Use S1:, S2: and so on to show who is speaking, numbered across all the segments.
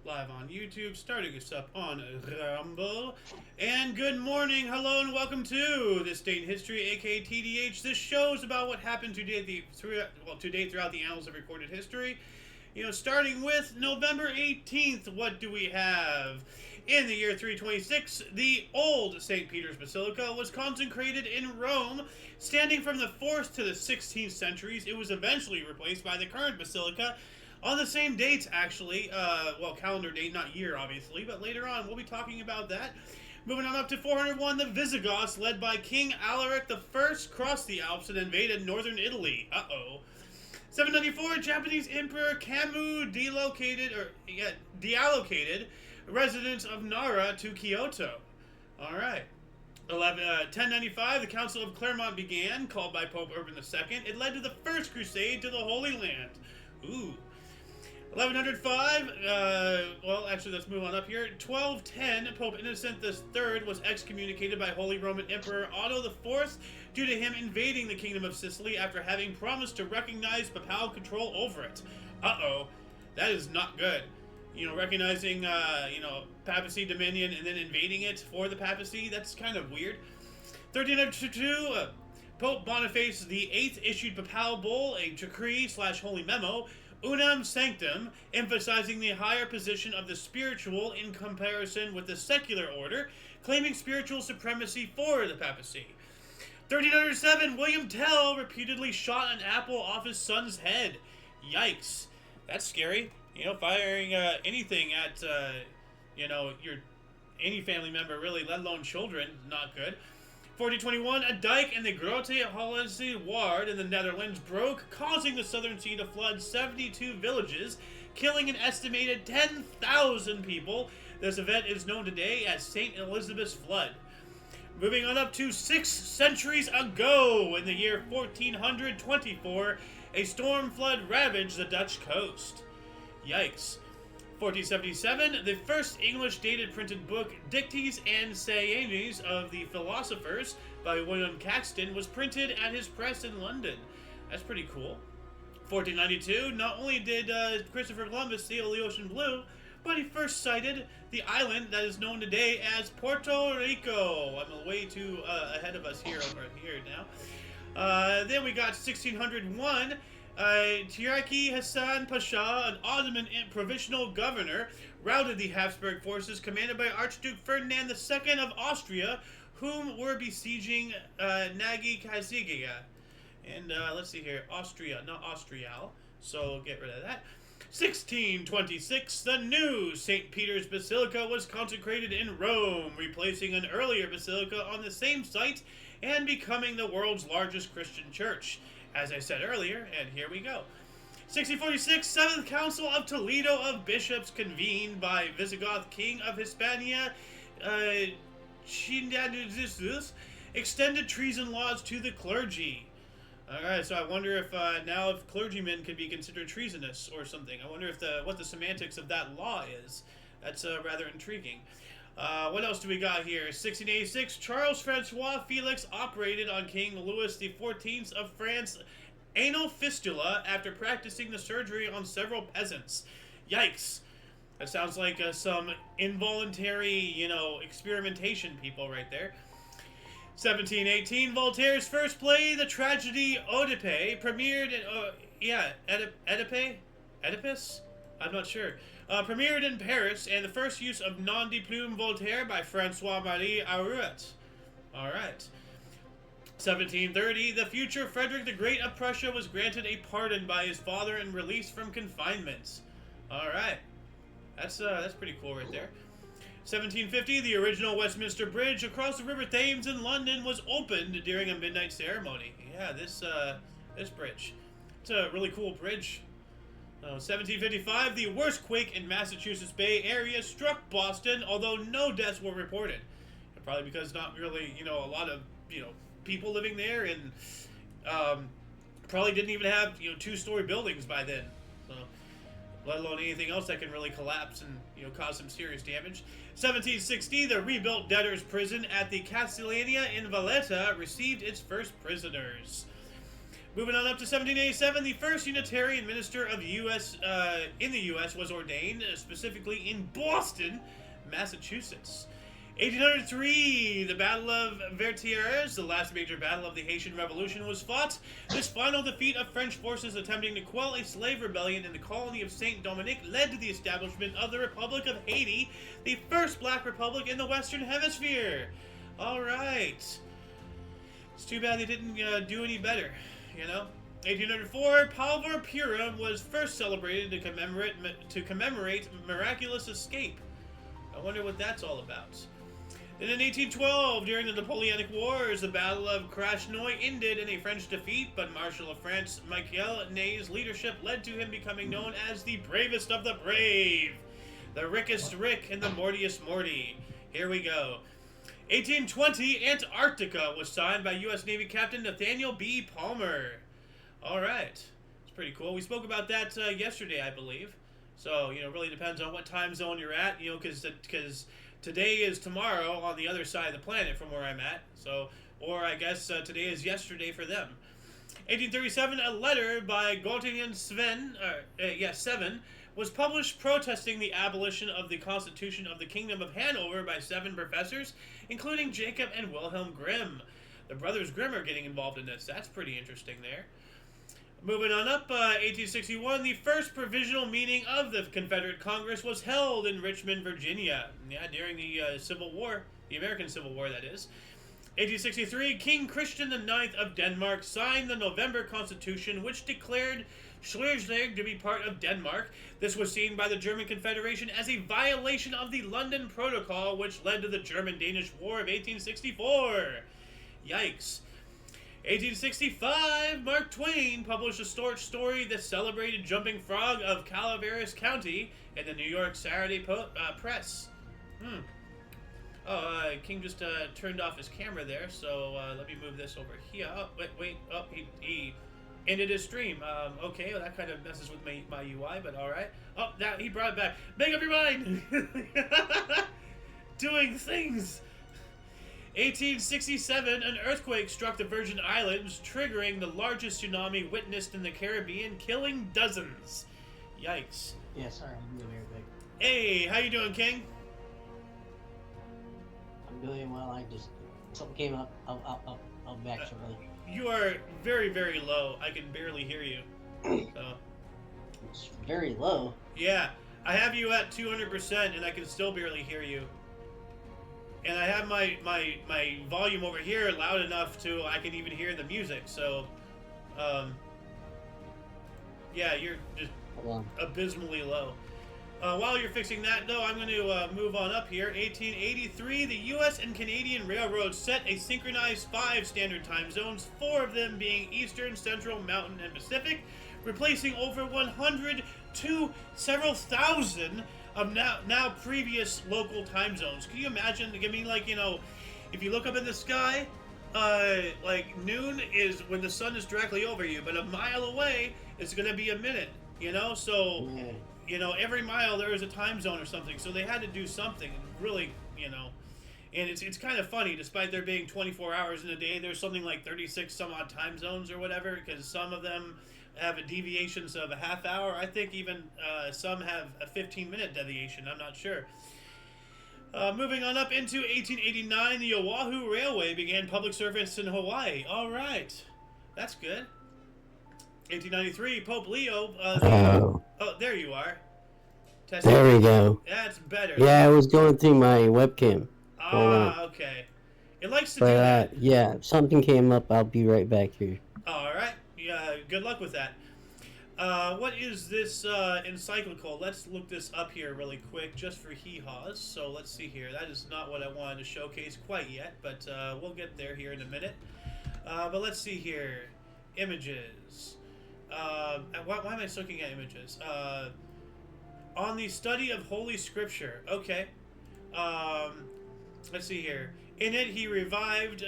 S1: live on YouTube, starting us up on Rumble. And good morning, hello, and welcome to This Day in History, aka TDH. This show is about what happened today throughout the annals of recorded history. Starting with November 18th, what do we have? In the year 326, the old St. Peter's Basilica was consecrated in Rome. Standing from the 4th to the 16th centuries, it was eventually replaced by the current basilica on the same dates, actually. Calendar date, not year, obviously, but later on we'll be talking about that. Moving on up to 401, the Visigoths, led by King Alaric I, crossed the Alps and invaded northern Italy. 794, Japanese Emperor Kammu deallocated residents of Nara to Kyoto. Alright. 1095, the Council of Clermont began, called by Pope Urban II. It led to the First Crusade to the Holy Land. Ooh. 1105, let's move on up here. 1210, Pope Innocent III was excommunicated by Holy Roman Emperor Otto IV due to him invading the Kingdom of Sicily after having promised to recognize papal control over it. That is not good. Recognizing, papacy dominion and then invading it for the papacy, that's kind of weird. 1302, Pope Boniface VIII issued papal bull, a decree/holy memo, Unam Sanctum, emphasizing the higher position of the spiritual in comparison with the secular order, claiming spiritual supremacy for the papacy. 1307, William Tell reputedly shot an apple off his son's head. Yikes. That's scary. Firing anything at, any family member, really, let alone children, not good. 1421, a dike in the Grote Hollandse Ward in the Netherlands broke, causing the Southern Sea to flood 72 villages, killing an estimated 10,000 people. This event is known today as St. Elizabeth's Flood. Moving on up to 6 centuries ago, in the year 1424, a storm flood ravaged the Dutch coast. Yikes. 1477, the first English dated printed book, Dictes and Sayings of the Philosophers, by William Caxton, was printed at his press in London. That's pretty cool. 1492, not only did Christopher Columbus sail the ocean blue, but he first sighted the island that is known today as Puerto Rico. I'm way too ahead of us over here now. Then we got 1601, Tiraki Hassan Pasha, an Ottoman provisional governor, routed the Habsburg forces commanded by Archduke Ferdinand II of Austria, whom were besieging Nagi Kazigia. And let's see here, Austria, not Austrial, so get rid of that. 1626, the new St. Peter's Basilica was consecrated in Rome, replacing an earlier basilica on the same site and becoming the world's largest Christian church. As I said earlier, and here we go. 1646, 7th Council of Toledo of Bishops convened by Visigoth King of Hispania, extended treason laws to the clergy. Alright, so I wonder if now if clergymen can be considered treasonous or something. I wonder if what the semantics of that law is. That's rather intriguing. What else do we got here? 1686, Charles Francois Felix operated on King Louis XIV of France anal fistula after practicing the surgery on several peasants. Yikes. That sounds like some involuntary, experimentation people right there. 1718, Voltaire's first play, the tragedy Oedipe, premiered in, Oedipus? I'm not sure. Premiered in Paris, and the first use of nom de plume Voltaire by Francois-Marie Arouet. Alright. 1730, the future Frederick the Great of Prussia was granted a pardon by his father and released from confinement. Alright. That's pretty cool right there. 1750, the original Westminster Bridge across the River Thames in London was opened during a midnight ceremony. Yeah, this bridge. It's a really cool bridge. 1755, the worst quake in Massachusetts Bay Area struck Boston, although no deaths were reported. Probably because not really, a lot of, people living there, and probably didn't even have, two-story buildings by then. So, let alone anything else that can really collapse and, cause some serious damage. 1760, the rebuilt debtors' prison at the Castellania in Valletta received its first prisoners. Moving on up to 1787, the first Unitarian minister of U.S. In the U.S. was ordained, specifically in Boston, Massachusetts. 1803, the Battle of Vertières, the last major battle of the Haitian Revolution, was fought. This final defeat of French forces attempting to quell a slave rebellion in the colony of Saint Dominique led to the establishment of the Republic of Haiti, the first black republic in the Western Hemisphere. All right. It's too bad they didn't do any better, you know. 1804, Palvor Purim was first celebrated to commemorate miraculous escape. I wonder what that's all about. Then in 1812, during the Napoleonic Wars, the Battle of Krasnoy ended in a French defeat, but Marshal of France Michel Ney's leadership led to him becoming known as the bravest of the brave. The Rickest Rick and the Mortiest Morty. Here we go. 1820, Antarctica was signed by U.S. Navy Captain Nathaniel B. Palmer. All right. It's pretty cool. We spoke about that yesterday, I believe. So, you know, it really depends on what time zone you're at, you know, because today is tomorrow on the other side of the planet from where I'm at. So, or I guess today is yesterday for them. 1837, a letter by Göttingen Seven was published protesting the abolition of the Constitution of the Kingdom of Hanover by 7 professors, including Jacob and Wilhelm Grimm. The brothers Grimm are getting involved in this. That's pretty interesting there. Moving on up, 1861, the first provisional meeting of the Confederate Congress was held in Richmond, Virginia. Yeah, during the Civil War, the American Civil War, that is. 1863, King Christian IX of Denmark signed the November Constitution, which declared Schleswig to be part of Denmark. This was seen by the German Confederation as a violation of the London Protocol, which led to the German-Danish War of 1864. Yikes. 1865, Mark Twain published a short story, The Celebrated Jumping Frog of Calaveras County, in the New York Saturday Press. King just turned off his camera there, so let me move this over here. Oh, wait. Oh, he ended his stream. Okay, well, that kind of messes with my UI, but all right. Oh, now he brought it back. Make up your mind! Doing things! 1867, an earthquake struck the Virgin Islands, triggering the largest tsunami witnessed in the Caribbean, killing dozens. Yikes.
S2: Yeah, sorry, I'm doing everything.
S1: Hey, how you doing, King?
S2: I'm doing well. Something came up. I'll back shortly.
S1: You are very, very low. I can barely hear you. So.
S2: It's very low.
S1: Yeah, I have you at 200%, and I can still barely hear you. And I have my volume over here loud enough to I can even hear the music. So, yeah, you're just abysmally low. While you're fixing that, though, I'm going to move on up here. 1883, the U.S. and Canadian railroads set a synchronized 5 standard time zones, 4 of them being Eastern, Central, Mountain, and Pacific, replacing over 100 to several thousand of now previous local time zones. Can you imagine? I mean, like, you know, if you look up in the sky, like noon is when the sun is directly over you, but a mile away it's going to be a minute, you know? So,
S2: Yeah.
S1: you know, every mile there is a time zone or something. So they had to do something, really, you know. And it's kind of funny, despite there being 24 hours in a day, there's something like 36 some odd time zones or whatever, because some of them have a deviations of a half hour. I think even some have a 15-minute deviation. I'm not sure. Moving on up into 1889, the Oahu Railway began public service in Hawaii. All right. That's good. 1893, Pope Leo... oh, there you are. Testing.
S3: There we go.
S1: That's better.
S3: Yeah, I was going through my webcam.
S1: Ah, okay. It likes to do that.
S3: Yeah, if something came up, I'll be right back here.
S1: All right. Yeah, good luck with that. What is this encyclical? Let's look this up here really quick, just for hee-haws. So let's see here. That is not what I wanted to showcase quite yet, but we'll get there here in a minute. But let's see here. Images. Why am I looking at images? On the study of Holy Scripture. Okay. Let's see here. In it, he reviewed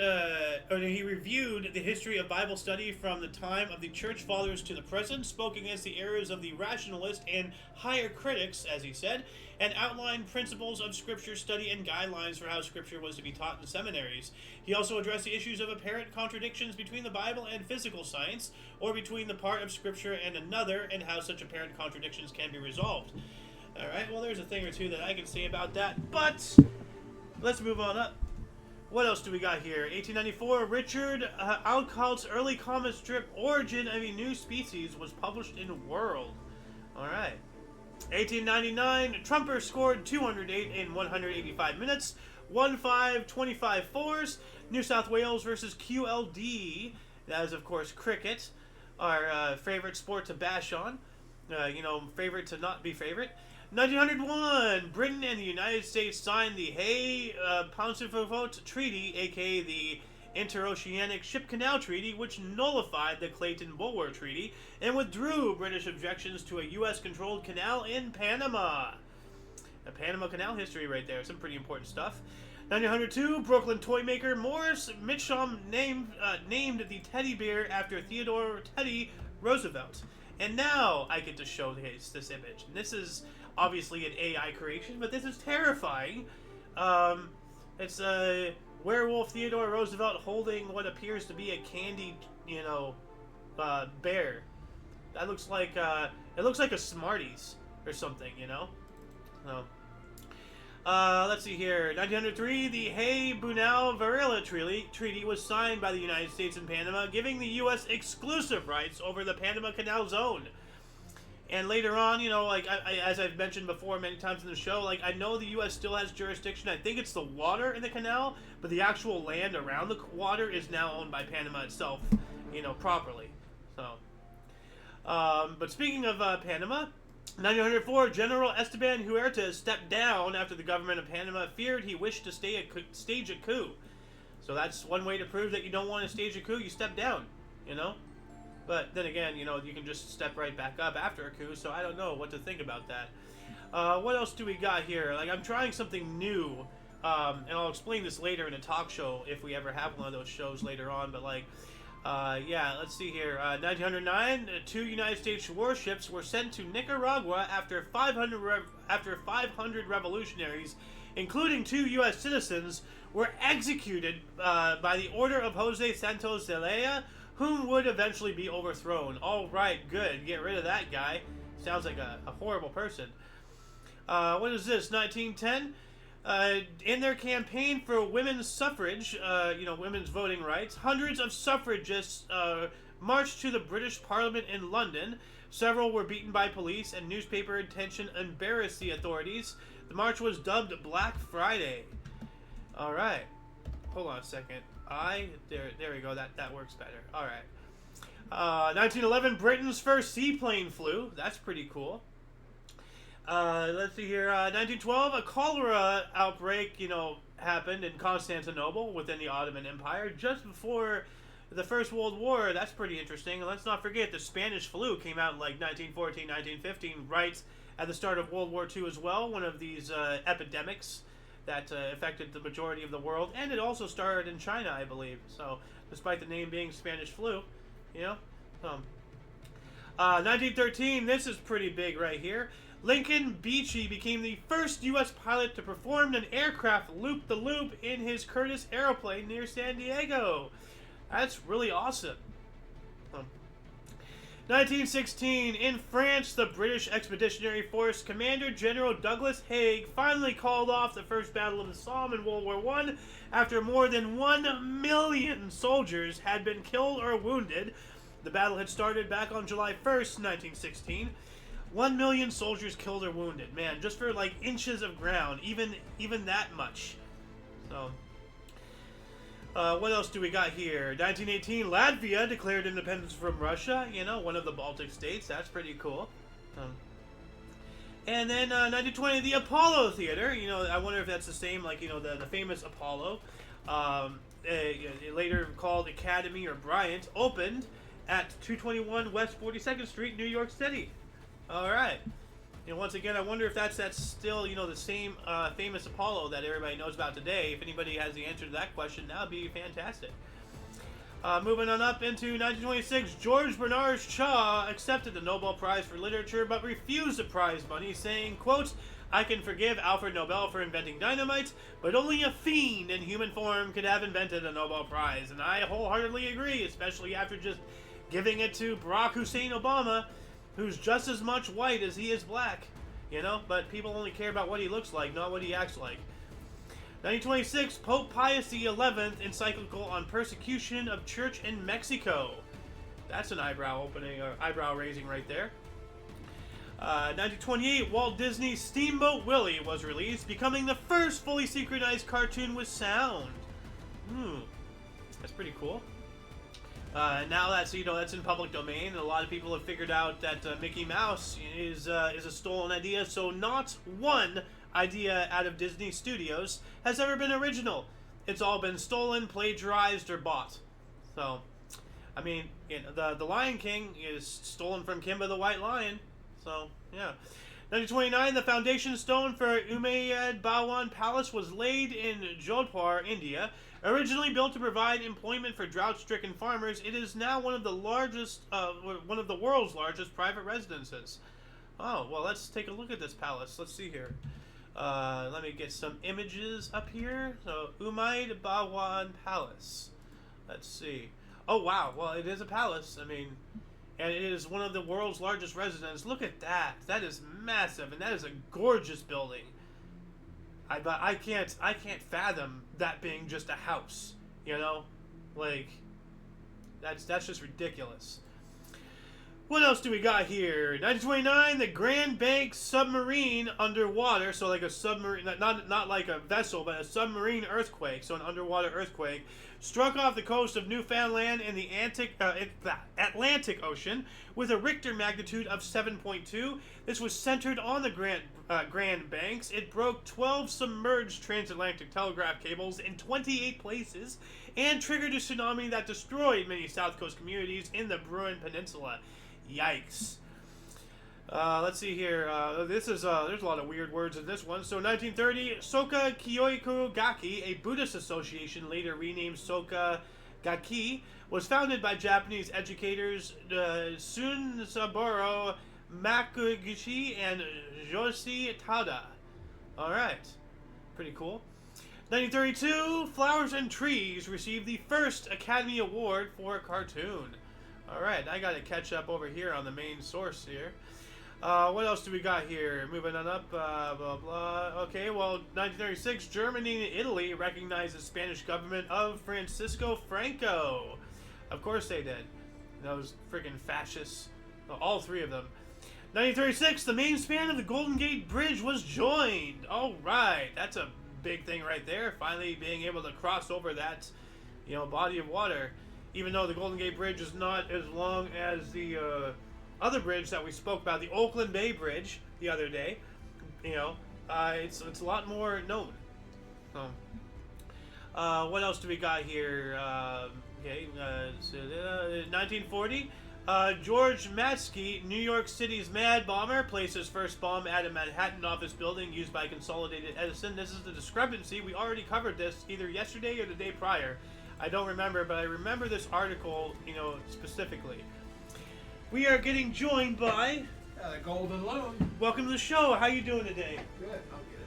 S1: the history of Bible study from the time of the Church Fathers to the present, spoke against the errors of the rationalist and higher critics, as he said, and outlined principles of Scripture study and guidelines for how Scripture was to be taught in seminaries. He also addressed the issues of apparent contradictions between the Bible and physical science, or between the part of Scripture and another, and how such apparent contradictions can be resolved. Alright, well, there's a thing or two that I can say about that, but let's move on up. What else do we got here? 1894, Richard Alcott's early comic strip Origin of a New Species was published in World. Alright. 1899, Trumper scored 208 in 185 minutes. 1-5, 25 fours. New South Wales versus QLD. That is, of course, cricket. Our favorite sport to bash on. Favorite to not be favorite. 1901, Britain and the United States signed the Hay-Pauncefote Treaty, aka the Interoceanic Ship Canal Treaty, which nullified the Clayton-Bulwer Treaty and withdrew British objections to a U.S.-controlled canal in Panama. A Panama Canal history right there. Some pretty important stuff. 1902, Brooklyn toy maker Morris Mitchum named the teddy bear after Theodore Teddy Roosevelt. And now I get to show this image. And this is obviously an AI creation, but this is terrifying. It's a werewolf Theodore Roosevelt holding what appears to be a candy, bear. That looks like it looks like a Smarties or something, So, let's see here. 1903, the Hay-Bunau-Varela Treaty was signed by the United States and Panama, giving the U.S. exclusive rights over the Panama Canal Zone. And later on, as I've mentioned before many times in the show, I know the U.S. still has jurisdiction. I think it's the water in the canal, but the actual land around the water is now owned by Panama itself, properly. So, but speaking of Panama, 1904, General Esteban Huerta stepped down after the government of Panama feared he wished to stage a coup. So that's one way to prove that you don't want to stage a coup. You step down, But then again, you can just step right back up after a coup, so I don't know what to think about that. What else do we got here? I'm trying something new, and I'll explain this later in a talk show if we ever have one of those shows later on, but let's see here. 1909, 2 United States warships were sent to Nicaragua after 500 revolutionaries, including 2 U.S. citizens, were executed by the order of Jose Santos Zelaya, whom would eventually be overthrown. All right, good. Get rid of that guy. Sounds like a horrible person. What is this? 1910? In their campaign for women's suffrage, women's voting rights, hundreds of suffragists marched to the British Parliament in London. Several were beaten by police, and newspaper attention embarrassed the authorities. The march was dubbed Black Friday. All right. Hold on a second. There we go. That works better. All right. 1911, Britain's first seaplane flew. That's pretty cool. Let's see here. 1912, a cholera outbreak, happened in Constantinople within the Ottoman Empire just before the First World War. That's pretty interesting. And let's not forget the Spanish flu came out in 1914, 1915, right at the start of World War II as well. One of these epidemics that affected the majority of the world, and it also started in China, I believe. So, despite the name being Spanish flu, 1913, this is pretty big right here. Lincoln Beechey became the first U.S. pilot to perform an aircraft loop-the-loop in his Curtiss aeroplane near San Diego. That's really awesome. 1916, in France, the British Expeditionary Force Commander General Douglas Haig finally called off the First Battle of the Somme in World War I after more than 1 million soldiers had been killed or wounded. The battle had started back on July 1st, 1916. 1 million soldiers killed or wounded. Man, just for inches of ground, even that much. So, what else do we got here? 1918, Latvia declared independence from Russia. One of the Baltic states. That's pretty cool. And then 1920, the Apollo Theater. I wonder if that's the same, the famous Apollo, later called Academy or Bryant, opened at 221 West 42nd Street, New York City. All right. once again, I wonder if that's still, the same famous Apollo that everybody knows about today. If anybody has the answer to that question, that would be fantastic. Moving on up into 1926, George Bernard Shaw accepted the Nobel Prize for Literature, but refused the prize money, saying, quote, "I can forgive Alfred Nobel for inventing dynamite, but only a fiend in human form could have invented a Nobel Prize." And I wholeheartedly agree, especially after just giving it to Barack Hussein Obama, who's just as much white as he is black, but people only care about what he looks like, not what he acts like. 1926, Pope Pius XI encyclical on persecution of church in Mexico. That's an eyebrow opening, or eyebrow raising right there. 1928, Walt Disney's Steamboat Willie was released, becoming the first fully synchronized cartoon with sound. That's pretty cool. Now that's that's in public domain, and a lot of people have figured out that Mickey Mouse is a stolen idea. So not one idea out of Disney Studios has ever been original. It's all been stolen, plagiarized, or bought. So, I mean, the Lion King is stolen from Kimba the White Lion. So yeah. 1929, the foundation stone for Umayyad Bawan Palace was laid in Jodhpur, India. Originally built to provide employment for drought-stricken farmers, it is now one of the world's largest private residences. Oh, well, let's take a look at this palace. Let's see here. Let me get some images up here. So, Umayyad Bawan Palace. Let's see. Oh, wow. Well, it is a palace. I mean, and it is one of the world's largest residences. Look at that. That is massive, and that is a gorgeous building. I can't fathom that being just a house, like that's just ridiculous. What else do we got here? 1929, the Grand Bank submarine underwater, so like a submarine, not like a vessel, but a submarine earthquake, so an underwater earthquake, struck off the coast of Newfoundland in the Atlantic Ocean with a Richter magnitude of 7.2. This was centered on the Grand Banks. It broke 12 submerged transatlantic telegraph cables in 28 places and triggered a tsunami that destroyed many South Coast communities in the Bruin Peninsula. Yikes. Let's see here. There's a lot of weird words in this one. So 1930, Soka Kyoiku Gaki, a Buddhist association later renamed Soka Gaki, was founded by Japanese educators Sunsaburo Makuguchi and Joshi Tada. Alright. Pretty cool. 1932, Flowers and Trees received the first Academy Award for a cartoon. Alright, I gotta catch up over here on the main source here. What else do we got here? Moving on up, blah, blah. Okay, well, 1936, Germany and Italy recognized the Spanish government of Francisco Franco. Of course they did. Those freaking fascists. Well, all three of them. 1936, the main span of the Golden Gate Bridge was joined. Alright, that's a big thing right there. Finally being able to cross over that, body of water. Even though the Golden Gate Bridge is not as long as the other bridge that we spoke about, the Oakland Bay Bridge, the other day, it's a lot more known. What else do we got here? 1940, George Matsky, New York City's Mad Bomber, placed his first bomb at a Manhattan office building used by Consolidated Edison. This is the discrepancy. We already covered this either yesterday or the day prior. I don't remember, but I remember this article, specifically. We are getting joined by
S4: the Golden Loon.
S1: Welcome to the show. How you doing today?
S4: Good, I'll get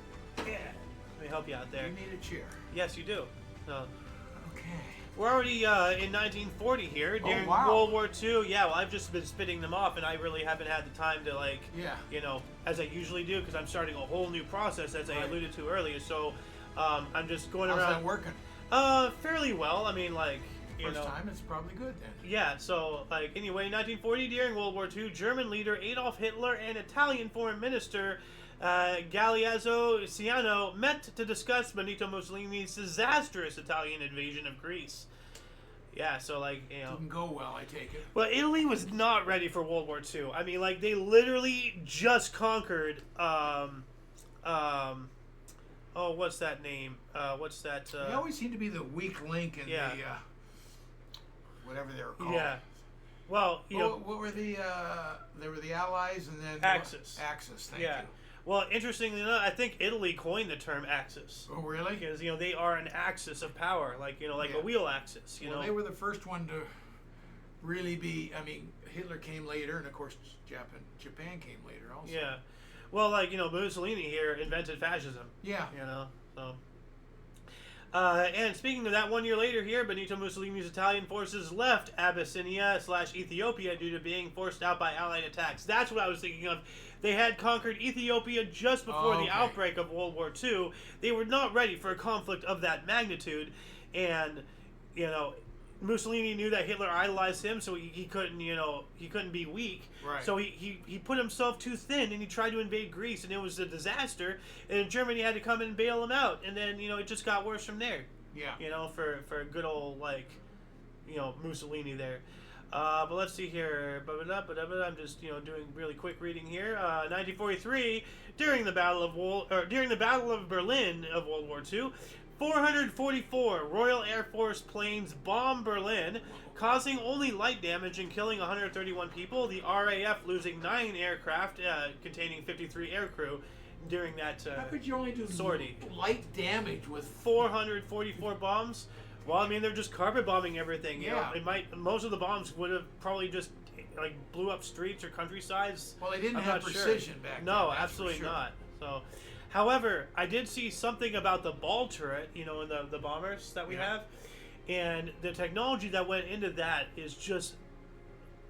S4: it.
S1: Yeah. Let me help you out there.
S4: You need a chair.
S1: Yes, you do.
S4: Okay.
S1: We're already in 1940 here during World War II. Yeah, well, I've just been spitting them off, and I really haven't had the time to as I usually do, because I'm starting a whole new process, as I alluded to earlier. So I'm just going around.
S4: How's that working?
S1: Fairly well. I mean,
S4: First time, it's probably good then.
S1: Yeah, so, anyway, 1940, during World War II, German leader Adolf Hitler and Italian Foreign Minister Galeazzo Ciano met to discuss Benito Mussolini's disastrous Italian invasion of Greece. Yeah, so,
S4: Didn't go well, I take it.
S1: Well, Italy was not ready for World War II. I mean, they literally just conquered, what's that name?
S4: They always seem to be the weak link in the, whatever they were called.
S1: Yeah. Well, you know,
S4: What were the? There were the Allies, and then
S1: Axis.
S4: Axis. Thank
S1: yeah.
S4: you.
S1: Well, interestingly enough, I think Italy coined the term Axis.
S4: Oh, really?
S1: Because they are an axis of power, like like
S4: Yeah.
S1: a wheel axis. You know.
S4: They were the first one to really be. I mean, Hitler came later, and of course, Japan came later also.
S1: Yeah. Well, like Mussolini here invented fascism.
S4: Yeah.
S1: So. And speaking of that, 1 year later here, Benito Mussolini's Italian forces left Abyssinia/Ethiopia due to being forced out by Allied attacks. That's what I was thinking of. They had conquered Ethiopia just before the outbreak of World War II. They were not ready for a conflict of that magnitude, and Mussolini knew that Hitler idolized him, so he couldn't he couldn't be weak.
S4: Right.
S1: So he put himself too thin, and he tried to invade Greece, and it was a disaster. And Germany had to come and bail him out, and then it just got worse from there.
S4: Yeah.
S1: For good old Mussolini there. But let's see here. I'm just doing really quick reading here. 1943, during the Battle of Berlin of World War II, 444 Royal Air Force planes bombed Berlin, causing only light damage and killing 131 people. The RAF losing 9 aircraft containing 53 aircrew during that
S4: How could you only do
S1: sortie.
S4: light damage with
S1: 444 bombs? Well, I mean, they're just carpet bombing everything.
S4: Yeah.
S1: Most of the bombs would have probably just blew up streets or countrysides.
S4: Well, they didn't
S1: I'm
S4: have
S1: not
S4: precision
S1: sure.
S4: back then.
S1: No,
S4: that's for
S1: absolutely
S4: sure.
S1: not. So, however, I did see something about the ball turret, in the bombers that we have, and the technology that went into that is just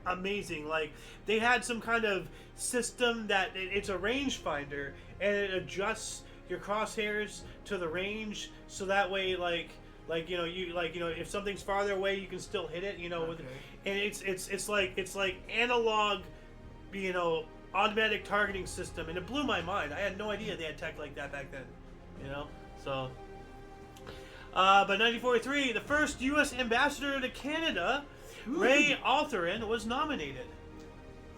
S1: amazing. Like, they had some kind of system that it's a rangefinder, and it adjusts your crosshairs to the range, so that way, if something's farther away, you can still hit it. And it's like analog, automatic targeting system, and it blew my mind. I had no idea they had tech like that back then. So. But 1943, the first U.S. ambassador to Canada, Ray Altherin, was nominated.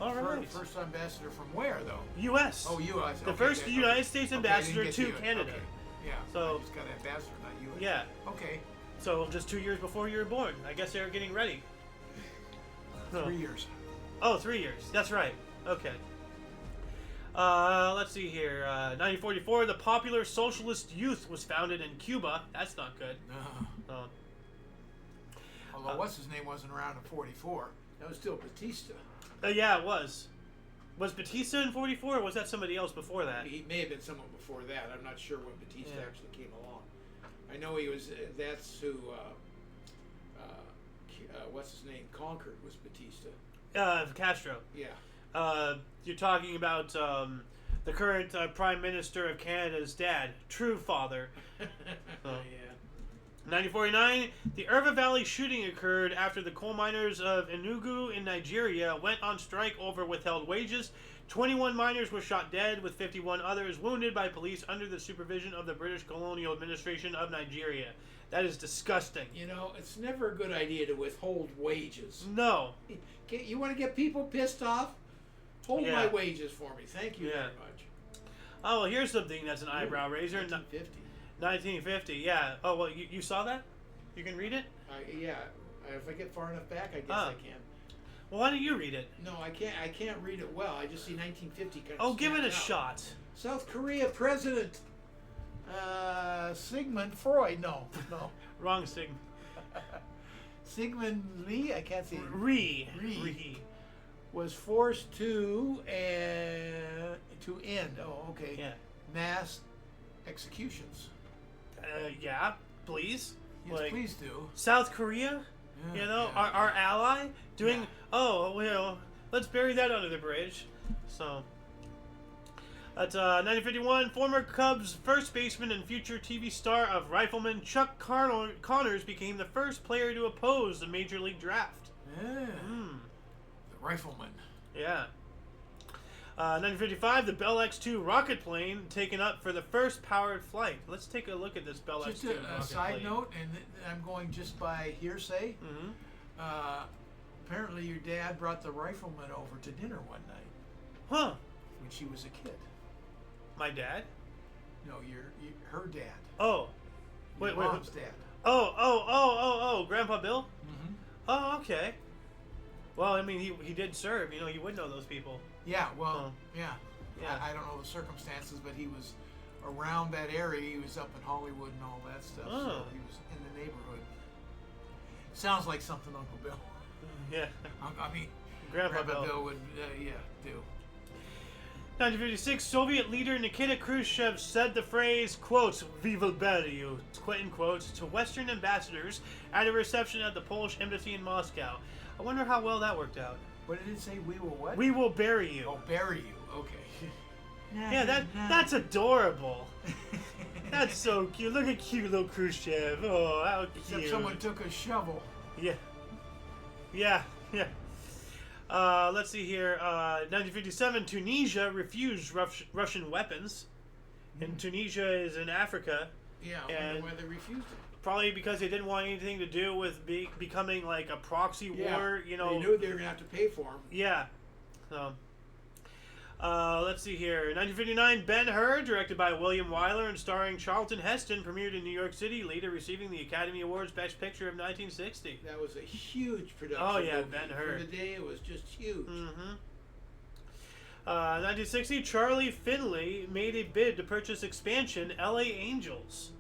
S1: All right.
S4: First ambassador from where, though?
S1: U.S.
S4: Oh, U.S.
S1: The first United States ambassador to Canada.
S4: Okay. Yeah.
S1: So
S4: I just got ambassador, not U.S.
S1: yeah.
S4: Okay.
S1: So just 2 years before you were born. I guess they were getting ready.
S4: 3 years.
S1: Oh, 3 years. That's right. Okay. Let's see here. 1944, the Popular Socialist Youth was founded in Cuba. That's not good.
S4: No. Although what's his name wasn't around in 44. That was still Batista.
S1: Yeah, it was. Was Batista in 44, or was that somebody else before that?
S4: He may have been someone before that. I'm not sure when Batista
S1: Yeah.
S4: actually came along. I know he was. That's who. What's his name? Conquered was Batista.
S1: Castro.
S4: Yeah.
S1: You're talking about the current Prime Minister of Canada's dad, true father.
S4: Yeah.
S1: 1949, the Irva Valley shooting occurred after the coal miners of Enugu in Nigeria went on strike over withheld wages. 21 miners were shot dead, with 51 others wounded by police under the supervision of the British Colonial Administration of Nigeria. That is disgusting.
S4: It's never a good idea to withhold wages.
S1: No.
S4: You want to get people pissed off? Hold my
S1: Yeah.
S4: wages for me. Thank you
S1: Yeah.
S4: very much.
S1: Oh, well, here's something that's an eyebrow raiser.
S4: 1950.
S1: 1950, yeah. Oh, well, you saw that? You can read it?
S4: Yeah. If I get far enough back, I guess
S1: Ah.
S4: I can.
S1: Well, why don't you read it?
S4: No, I can't. I can't read it well. I just see 1950 kind of.
S1: Oh, give it a
S4: stands out.
S1: shot.
S4: South Korea president Sigmund Freud. No.
S1: Wrong sign.
S4: Sigmund Lee. I can't see.
S1: Re.
S4: Was forced to end. Oh, okay.
S1: Yeah.
S4: Mass executions.
S1: Yeah, please.
S4: Yes, please do.
S1: South Korea,
S4: Yeah,
S1: our ally, doing.
S4: Yeah.
S1: Oh, well, let's bury that under the bridge. So. At 1951, former Cubs first baseman and future TV star of Rifleman Chuck Connors became the first player to oppose the Major League draft.
S4: Yeah. The rifleman.
S1: Yeah. 1955, the Bell X-2 rocket plane taken up for the first powered flight. Let's take a look at this Bell
S4: Just
S1: X-2
S4: a
S1: rocket
S4: side
S1: plane.
S4: note, and I'm going just by hearsay.
S1: Mm-hmm.
S4: Apparently, your dad brought the rifleman over to dinner one night
S1: Huh.
S4: when she was a kid.
S1: My dad?
S4: No, her dad.
S1: Oh.
S4: Your
S1: Wait.
S4: mom's dad.
S1: Oh. Grandpa Bill?
S4: Mm-hmm.
S1: Oh, okay. Well, I mean, he did serve. You know, you would know those people.
S4: Yeah, well, yeah.
S1: Yeah.
S4: I don't know the circumstances, but he was around that area. He was up in Hollywood and all that stuff.
S1: Oh.
S4: So he was in the neighborhood. Sounds like something Uncle Bill.
S1: Yeah.
S4: I mean,
S1: Grandpa
S4: Bill
S1: Bill.
S4: would, do.
S1: 1956, Soviet leader Nikita Khrushchev said the phrase, quote, "We will bury you," quote unquote, to Western ambassadors at a reception at the Polish embassy in Moscow. I wonder how well that worked out.
S4: What did it say? We will what?
S1: We will bury you.
S4: Oh, bury you. Okay.
S1: Yeah, that's adorable. That's so cute. Look at cute little Khrushchev. Oh, how cute.
S4: Except someone took a shovel.
S1: Yeah. Yeah. Let's see here. 1957, Tunisia refused Russian weapons. And Tunisia is in Africa.
S4: Yeah, I
S1: and
S4: wonder why they refused it.
S1: probably because they didn't want anything to do with becoming like a proxy war. You know.
S4: They knew they were gonna have to pay for them.
S1: Yeah. So. Let's see here. 1959, Ben-Hur, directed by William Wyler and starring Charlton Heston, premiered in New York City, later receiving the Academy Awards Best Picture of 1960.
S4: That was a huge production.
S1: Oh, yeah,
S4: movie.
S1: Ben-Hur.
S4: For the day, it was just huge.
S1: Mm-hmm. 1960, Charlie Finley made a bid to purchase expansion LA Angels.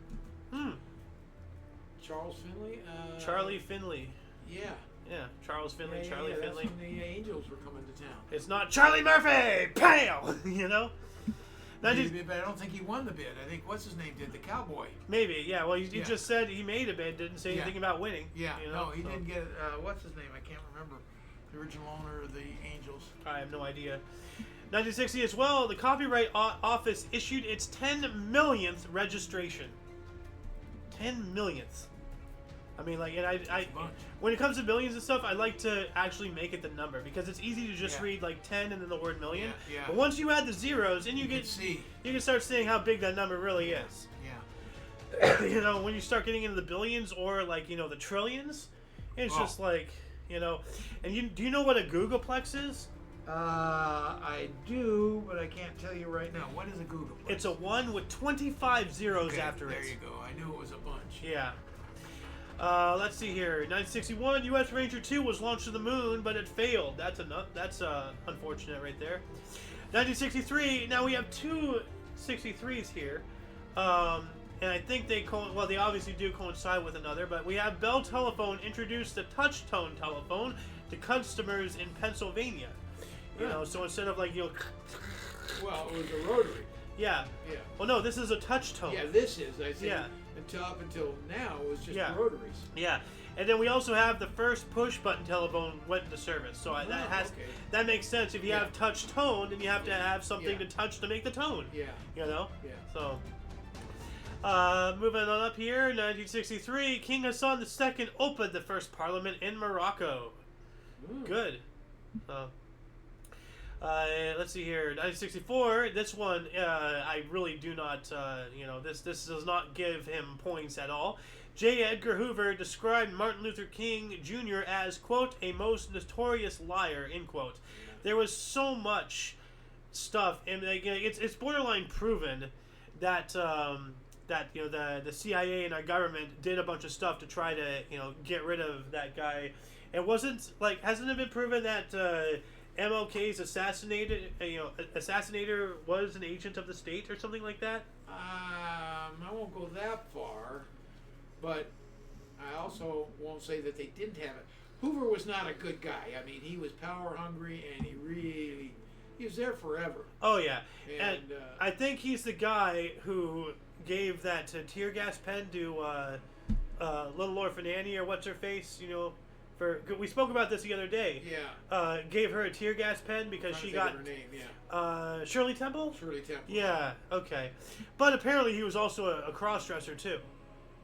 S4: Charles Finley?
S1: Charlie Finley.
S4: Yeah.
S1: Yeah, Charles Finley,
S4: Yeah,
S1: Charlie
S4: yeah,
S1: Finley.
S4: That's when the Angels were coming to town.
S1: It's not Charlie Murphy! Pow! You know?
S4: But I don't think he won the bid. I think, what's his name, did the Cowboy.
S1: Maybe, yeah. Well, he
S4: Yeah.
S1: just said he made a bid, didn't say
S4: Yeah.
S1: anything about winning.
S4: Yeah,
S1: you know?
S4: no, he
S1: So,
S4: didn't get, what's his name? I can't remember. The original owner of the Angels.
S1: I have no idea. 1960 as well, the Copyright Office issued its 10 millionth registration. 10 millionth. I mean, like, and I when it comes to millions and stuff, I like to actually make it the number because it's easy to just
S4: Yeah.
S1: read like 10 and then the word million.
S4: Yeah, yeah.
S1: But once you add the zeros, and you
S4: can see.
S1: you can start seeing how big that number really is.
S4: Yeah.
S1: You know, when you start getting into the billions or like, you know, the trillions, it's just like, you know, and do you know what a googolplex is?
S4: I do, but I can't tell you right now. What is a Google?
S1: It's a 1 with 25 zeros
S4: Okay,
S1: after it.
S4: There you go. I knew it was a bunch.
S1: Yeah. Let's see here. 1961, U.S. Ranger 2 was launched to the moon, but it failed. That's unfortunate right there. 1963. Now we have two 63s here, and I think they they obviously do coincide with another. But we have Bell Telephone introduced the touch tone telephone to customers in Pennsylvania. You know, so instead of like
S4: Well, it was a rotary.
S1: Yeah.
S4: Yeah.
S1: Well, no, this is a touch tone.
S4: Yeah, this is. I think
S1: Yeah.
S4: up until now it was just
S1: Yeah.
S4: rotaries.
S1: Yeah, and then we also have the first push button telephone went into service. So that makes sense. If you have touch tone, then you have to have something to touch to make the tone.
S4: Yeah.
S1: You know.
S4: Yeah.
S1: So. Moving on up here, 1963, King Hassan II opened the first parliament in Morocco.
S4: Ooh.
S1: Good. Let's see here, 1964. This one, I really do not. This does not give him points at all. J. Edgar Hoover described Martin Luther King Jr. as, quote, a most notorious liar, end quote. There was so much stuff, and it's borderline proven that the CIA and our government did a bunch of stuff to try to get rid of that guy. It wasn't like, hasn't it been proven that MLK's assassinator was an agent of the state or something like that?
S4: I won't go that far, but I also won't say that they didn't have it. Hoover was not a good guy. I mean, he was power hungry, and he was there forever.
S1: Oh yeah,
S4: and
S1: I think he's the guy who gave that tear gas pen to Little Orphan Annie, or what's her face, we spoke about this the other day.
S4: Yeah.
S1: Gave her a tear gas pen because she got
S4: her name. Yeah.
S1: Shirley Temple.
S4: Shirley Temple.
S1: Yeah. Okay. But apparently he was also a cross-dresser too,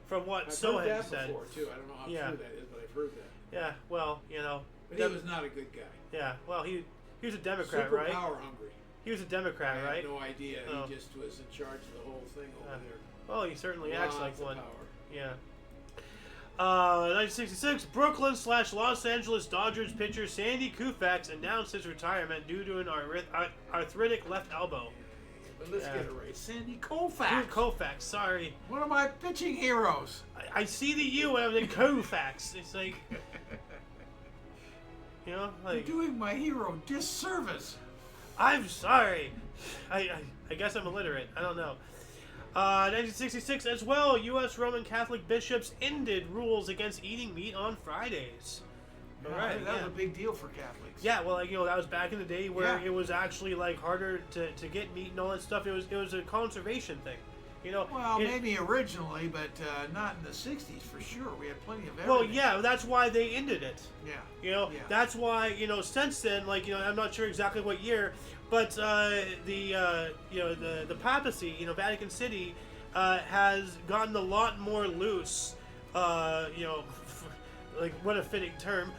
S1: from what
S4: I've
S1: Sohan
S4: heard that
S1: said.
S4: before too. I don't know how true that is, but I've heard that.
S1: Yeah. Well,
S4: But he was not a good guy.
S1: Yeah. Well, he was a Democrat,
S4: Super
S1: right?
S4: power hungry.
S1: He was a Democrat,
S4: I
S1: right?
S4: have no idea.
S1: Oh.
S4: He just was in charge of the whole thing over there.
S1: Well, he certainly acts like
S4: Lots of
S1: one.
S4: power.
S1: Yeah. 1966, Brooklyn/Los Angeles Dodgers pitcher Sandy Koufax announced his retirement due to an arthritic left elbow.
S4: But let's get it right. Sandy Koufax.
S1: Koufax, sorry.
S4: One of my pitching heroes.
S1: I see the U and I was in Koufax. It's like, You know,
S4: You're
S1: like
S4: doing my hero disservice.
S1: I'm sorry. I guess I'm illiterate. I don't know. 1966 as well. U.S. Roman Catholic bishops ended rules against eating meat on Fridays.
S4: Yeah,
S1: All right,
S4: that
S1: yeah.
S4: was a big deal for Catholics.
S1: Yeah, well, like, that was back in the day where
S4: Yeah.
S1: it was actually like harder to get meat and all that stuff. It was a conservation thing,
S4: Well, maybe originally, but not in the '60s for sure. We had plenty of everything.
S1: Well, yeah, that's why they ended it.
S4: Yeah.
S1: Yeah. That's why since then, like I'm not sure exactly what year, but the papacy, Vatican City, has gotten a lot more loose. Like what a fitting term.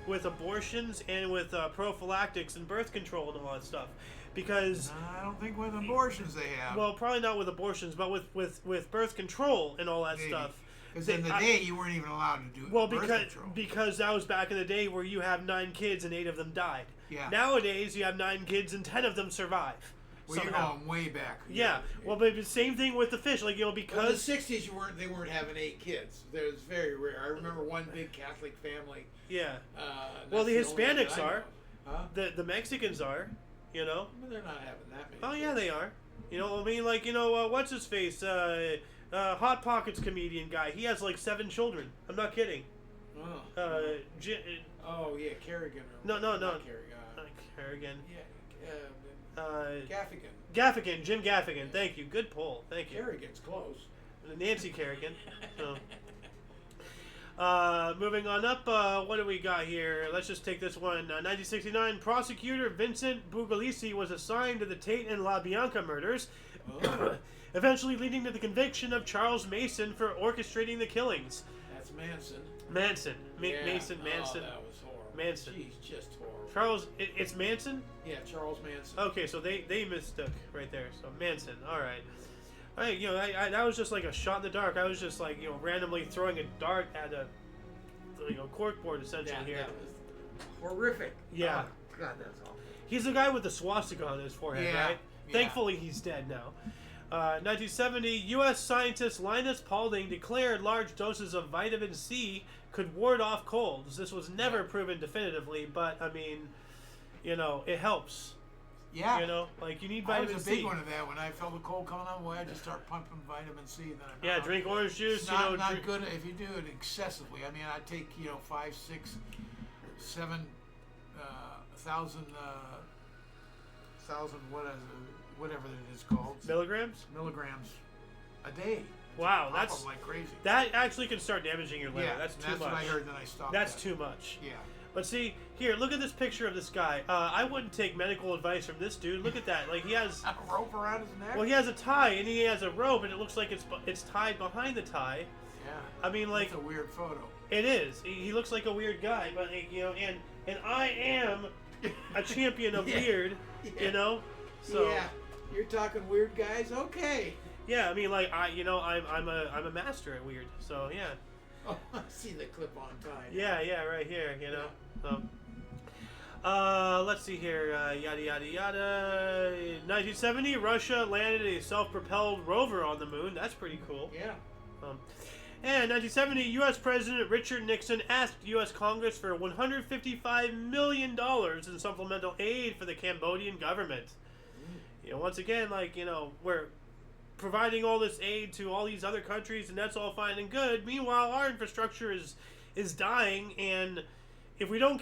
S1: With abortions and with prophylactics and birth control and all that stuff, because
S4: I don't think with abortions they have.
S1: well, probably not with abortions, but with birth control and all that stuff.
S4: Because in the day you weren't even allowed to do birth control.
S1: Because that was back in the day where you have 9 kids and 8 of them died.
S4: Yeah.
S1: Nowadays you have 9 kids and 10 of them survive.
S4: Well, you're going way back.
S1: Yeah. Well, but the same thing with the fish, like because
S4: in the '60s they weren't having 8 kids. It was very rare. I remember one big Catholic family.
S1: Yeah.
S4: That's
S1: Well, the
S4: only
S1: Hispanics
S4: that I
S1: are.
S4: know. Huh?
S1: The Mexicans are.
S4: But they're not having that many.
S1: Oh yeah,
S4: kids.
S1: they are. I mean, like what's his face? Hot Pockets comedian guy. He has like 7 children. I'm not kidding.
S4: Oh. Oh yeah, Kerrigan.
S1: No.
S4: Not Kerrigan.
S1: Kerrigan.
S4: Yeah. Gaffigan.
S1: Gaffigan, Jim Gaffigan. Thank you. Good pull. Thank you.
S4: Kerrigan's close.
S1: Nancy Kerrigan. Oh. Moving on up, what do we got here? Let's just take this one. 1969, prosecutor Vincent Buglisi was assigned to the Tate and LaBianca murders, eventually leading to the conviction of Charles Mason for orchestrating the killings.
S4: That's Manson.
S1: Manson.
S4: Yeah.
S1: Manson.
S4: Oh, that was horrible.
S1: Manson.
S4: Jeez, just horrible.
S1: Charles, it's Manson?
S4: Yeah, Charles Manson.
S1: Okay, so they mistook right there. So Manson, all right. I that was just like a shot in the dark. I was just like randomly throwing a dart at a corkboard essentially here.
S4: That was horrific.
S1: Yeah.
S4: Oh, God, that's awful.
S1: He's the guy with the swastika on his forehead,
S4: Yeah,
S1: right?
S4: yeah.
S1: Thankfully, he's dead now. 1970, U.S. scientist Linus Paulding declared large doses of vitamin C could ward off colds. This was never proven definitively, but I mean, it helps.
S4: Yeah.
S1: Like you need
S4: I
S1: vitamin
S4: was a
S1: C.
S4: big one of that. When I felt the cold coming on, I just start pumping vitamin C. And then
S1: Yeah, drink orange juice.
S4: It's not
S1: drink,
S4: good if you do it excessively. I mean, I take 5, 6, 7 thousand whatever it is called
S1: milligrams
S4: milligrams a day.
S1: Wow,
S4: Pop
S1: that's
S4: 'em like crazy.
S1: that actually can start damaging your liver.
S4: Yeah,
S1: That's too
S4: that's
S1: much.
S4: what I heard. Then I stopped.
S1: That's
S4: that.
S1: too much.
S4: Yeah.
S1: But see, here, look at this picture of this guy. I wouldn't take medical advice from this dude. Look at that. Like he has
S4: A rope around his neck.
S1: well, he has a tie and he has a rope, and it looks like it's tied behind the tie.
S4: Yeah.
S1: I mean, like
S4: That's a weird photo.
S1: it is. He looks like a weird guy, but and I am a champion of
S4: Yeah.
S1: weird.
S4: Yeah.
S1: So
S4: Yeah. You're talking weird guys. Okay.
S1: yeah, I mean, like I'm a master at weird. So yeah.
S4: Oh, I see the clip-on tie.
S1: Yeah, right here, let's see here, yada yada yada. 1970, Russia landed a self-propelled rover on the moon. That's pretty cool.
S4: Yeah.
S1: And 1970, U.S. President Richard Nixon asked U.S. Congress for $155 million in supplemental aid for the Cambodian government. Once again, we're providing all this aid to all these other countries, and that's all fine and good. Meanwhile, our infrastructure is dying, and if we don't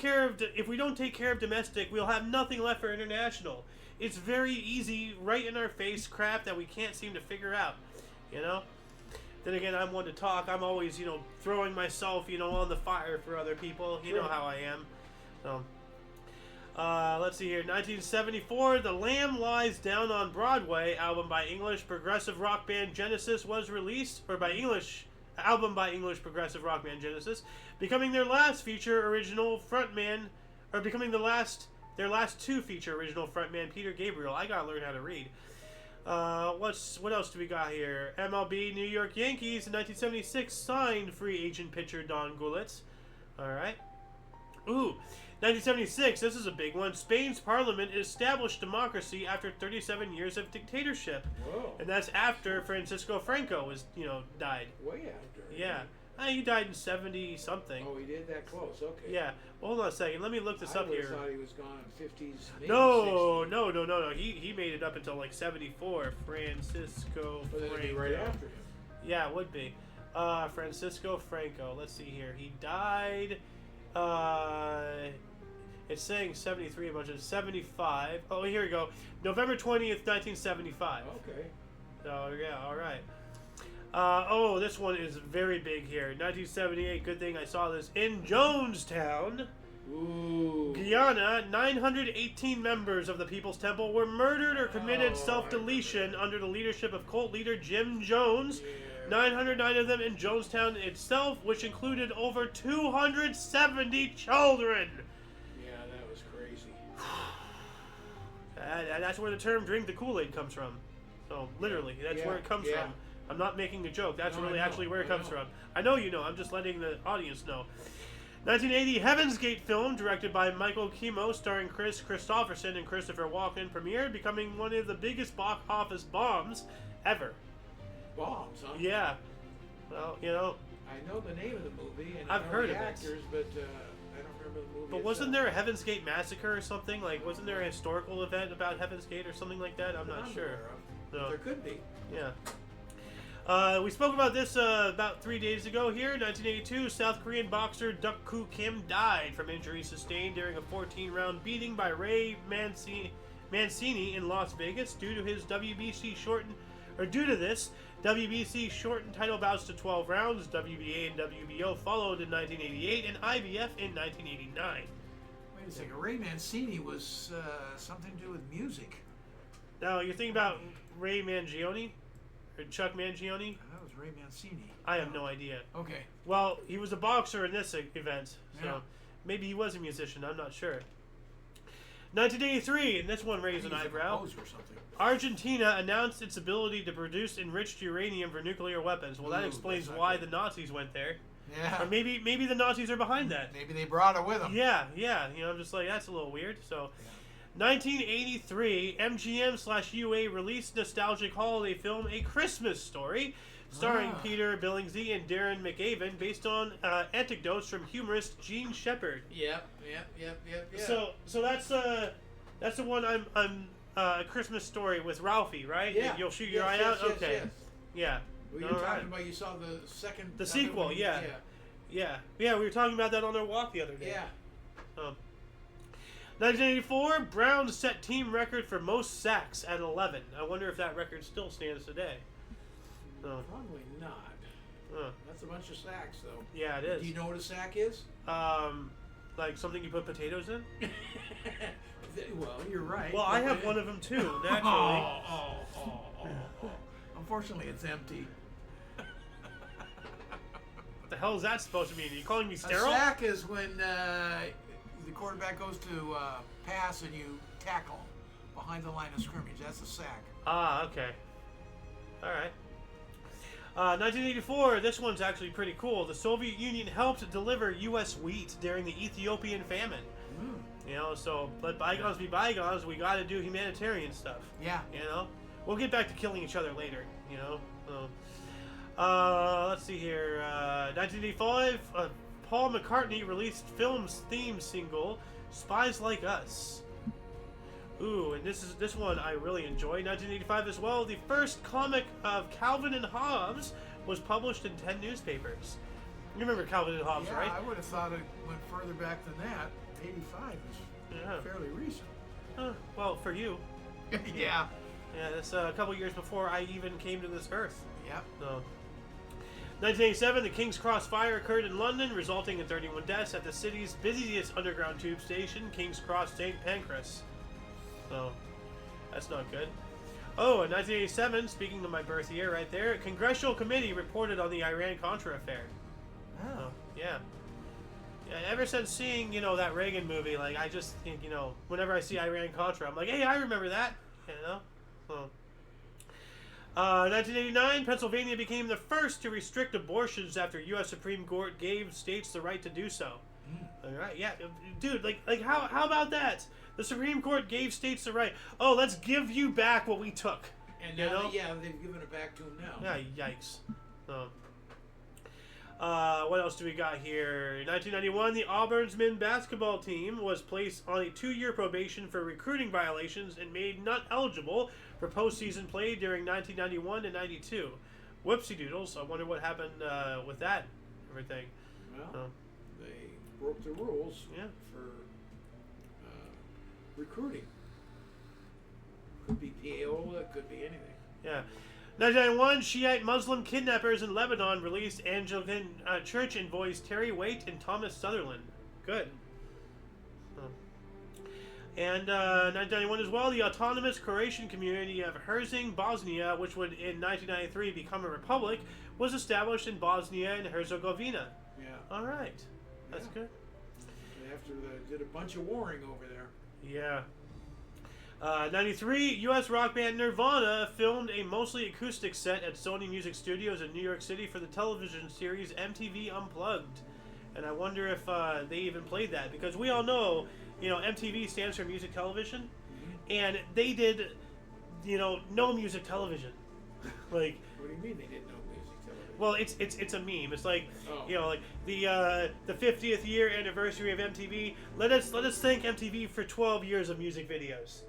S1: take care of domestic, we'll have nothing left for international. It's very easy, right in our face crap that we can't seem to figure out. Then again, I'm one to talk. I'm always throwing myself on the fire for other people. You know how I am. So. Let's see here. 1974, The Lamb Lies Down on Broadway album by English progressive rock band Genesis was released, or album by English progressive rock band Genesis, becoming their last feature original frontman, or becoming their last 2 feature original frontman Peter Gabriel. I gotta learn how to read. What else do we got here? MLB New York Yankees in 1976 signed free agent pitcher Don Gullitz. All right. Ooh. 1976, this is a big one. Spain's parliament established democracy after 37 years of dictatorship.
S4: Whoa.
S1: And that's after Francisco Franco died.
S4: Way after.
S1: Yeah. He died in 70 something.
S4: Oh, he did that close. Okay.
S1: Yeah. Well, hold on a second. Let me look this up
S4: I
S1: here.
S4: thought he was gone in 50s. Maybe
S1: No,
S4: 60s.
S1: no. He made it up until like 74. Francisco
S4: But then it'd be
S1: Franco.
S4: right after him.
S1: Yeah, it would be. Francisco Franco. Let's see here. He died. It's saying 73 a bunch of 75. Oh, here we go. November 20th, 1975.
S4: Okay.
S1: So, yeah, all right. This one is very big here. 1978. Good thing I saw this in Jonestown,
S4: Ooh.
S1: Guyana. 918 members of the People's Temple were murdered or committed
S4: Oh,
S1: self-deletion under the leadership of cult leader Jim Jones.
S4: Yeah.
S1: 909 of them in Jonestown itself, which included over 270 children.
S4: Yeah, that was crazy.
S1: And that's where the term "drink the Kool-Aid" comes from. So literally, that's where it comes from. I'm not making a joke. That's
S4: No,
S1: really
S4: I know,
S1: actually where it
S4: I
S1: comes
S4: know.
S1: from. I know you know. I'm just letting the audience know. 1980 Heaven's Gate film, directed by Michael Kimo, starring Chris Christopherson and Christopher Walken, premiered, becoming one of the biggest box office bombs ever.
S4: Bombs, huh?
S1: Yeah. Well, you know.
S4: I know the name of the movie and
S1: I've
S4: I know
S1: heard
S4: the
S1: of it.
S4: actors, but I don't remember the movie.
S1: But wasn't
S4: itself.
S1: there a Heaven's Gate massacre or something? Like, wasn't there a historical event about Heaven's Gate or something like that? I'm
S4: That
S1: not sure.
S4: aware of.
S1: No.
S4: There could be.
S1: Yeah. We spoke about this about 3 days ago here. 1982, South Korean boxer Duk Koo Kim died from injuries sustained during a 14-round beating by Ray Mancini in Las Vegas due to this. WBC shortened title bouts to 12 rounds. WBA and WBO followed in 1988 and IBF in 1989.
S4: Wait a second. Ray Mancini was something to do with music.
S1: Now, you're thinking about Ray Mangione? Or Chuck Mangione?
S4: That was Ray Mancini.
S1: I have no idea.
S4: Okay.
S1: Well, he was a boxer in this event, so
S4: Yeah.
S1: maybe he was a musician, I'm not sure. 1983, and this one raised an eyebrow.
S4: Or something.
S1: Argentina announced its ability to produce enriched uranium for nuclear weapons. Well, that
S4: Ooh,
S1: explains
S4: that's not
S1: why
S4: good.
S1: the Nazis went there.
S4: Yeah.
S1: Or maybe the Nazis are behind that.
S4: Maybe they brought it with them.
S1: Yeah. You know, I'm just like, that's a little weird. So, 1983, MGM/UA released nostalgic holiday film A Christmas Story, starring Peter Billingsley and Darren McAven, based on anecdotes from humorist Gene Shepard.
S4: Yep.
S1: So that's the one I'm A Christmas Story with Ralphie, right?
S4: Yeah.
S1: You'll shoot your eye out. Okay.
S4: Yes.
S1: Yeah.
S4: Well, you're
S1: All right.
S4: talking about you saw the second.
S1: The
S4: other
S1: sequel,
S4: one,
S1: yeah. Yeah. We were talking about that on our walk the other day.
S4: Yeah.
S1: 1984, Browns set team record for most sacks at 11. I wonder if that record still stands today.
S4: Probably not. That's a bunch of sacks, though.
S1: Yeah, it is.
S4: Do you know what a sack is?
S1: Like something you put potatoes in?
S4: Well, you're right.
S1: Well, I have one of them too, naturally.
S4: Unfortunately, it's empty.
S1: What the hell is that supposed to mean? Are you calling me sterile?
S4: A sack is when the quarterback goes to pass and you tackle behind the line of scrimmage. That's a sack.
S1: Ah, okay. All right. 1984, this one's actually pretty cool. The Soviet Union helped deliver U.S. wheat during the Ethiopian famine. You know, so let bygones be bygones. We got to do humanitarian stuff.
S4: Yeah.
S1: You know, we'll get back to killing each other later. You know. Let's see here. 1985, Paul McCartney released film's theme single "Spies Like Us." Ooh, and this one I really enjoy. 1985 as well. The first comic of Calvin and Hobbes was published in 10 newspapers. You remember Calvin and Hobbes,
S4: Yeah,
S1: right?
S4: I would have thought it went further back than that. 85 is fairly recent.
S1: Well, for you.
S4: Yeah.
S1: Yeah, that's a couple years before I even came to this earth.
S4: Yep.
S1: So, 1987, the King's Cross fire occurred in London, resulting in 31 deaths at the city's busiest underground tube station, King's Cross St. Pancras. So, that's not good. Oh, in 1987, speaking of my birth year right there, a congressional committee reported on the Iran-Contra affair.
S4: Oh.
S1: Yeah. Ever since seeing, that Reagan movie, like, I just think, whenever I see Iran-Contra, I'm like, hey, I remember that, 1989, Pennsylvania became the first to restrict abortions after U.S. Supreme Court gave states the right to do so. All right, yeah, dude, like how about that? The Supreme Court gave states the right. Oh, let's give you back what we took.
S4: And now, they've given it back to them now.
S1: Yeah, yikes. What else do we got here? In 1991, the Auburn's men's basketball team was placed on a 2-year probation for recruiting violations and made not eligible for postseason play during 1991 and 92. Whoopsie doodles. I wonder what happened with that everything.
S4: Well, they broke the rules for recruiting. Could be payola, it could be anything.
S1: Yeah. 1991, Shiite Muslim kidnappers in Lebanon released Anglican Church envoys Terry Waite and Thomas Sutherland. Good. And 1991 as well, the autonomous Croatian community of Herzing, Bosnia, which would in 1993 become a republic, was established in Bosnia and Herzegovina.
S4: Yeah.
S1: All right. That's good.
S4: After they did a bunch of warring over there.
S1: Yeah. 93, U.S. rock band Nirvana filmed a mostly acoustic set at Sony Music Studios in New York City for the television series MTV Unplugged. And I wonder if they even played that, because we all know, MTV stands for music television, and they did, no music television. Like,
S4: what do you mean they didn't know music television?
S1: Well, it's a meme. It's like, like the 50th year anniversary of MTV. Let us thank MTV for 12 years of music videos.